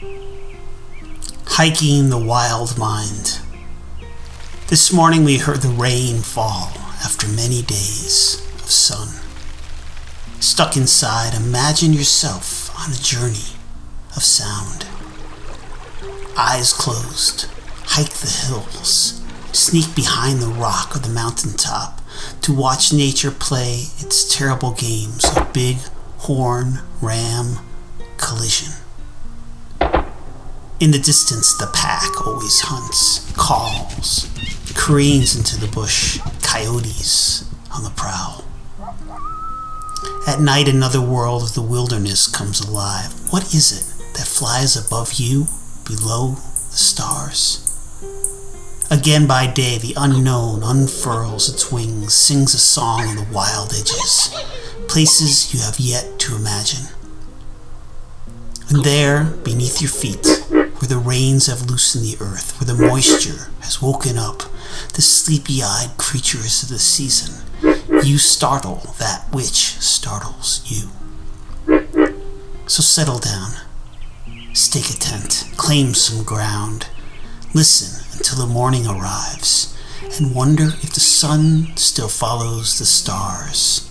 Hiking the wild mind. This morning we heard the rain fall after many days of sun. Stuck inside, imagine yourself on a journey of sound. Eyes closed, hike the hills, sneak behind the rock or the mountaintop to watch nature play its terrible games of big horn, ram, collision. In the distance, the pack always hunts, calls, careens into the bush, coyotes on the prowl. At night, another world of the wilderness comes alive. What is it that flies above you, below the stars? Again by day, the unknown unfurls its wings, sings a song on the wild edges, places you have yet to imagine. And there, beneath your feet, where the rains have loosened the earth, where the moisture has woken up the sleepy-eyed creatures of the season, you startle that which startles you. So settle down, stake a tent, claim some ground, listen until the morning arrives, and wonder if the sun still follows the stars.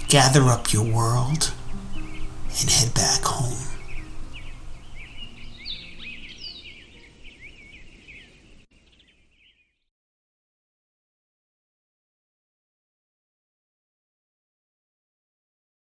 Gather up your world and head back home.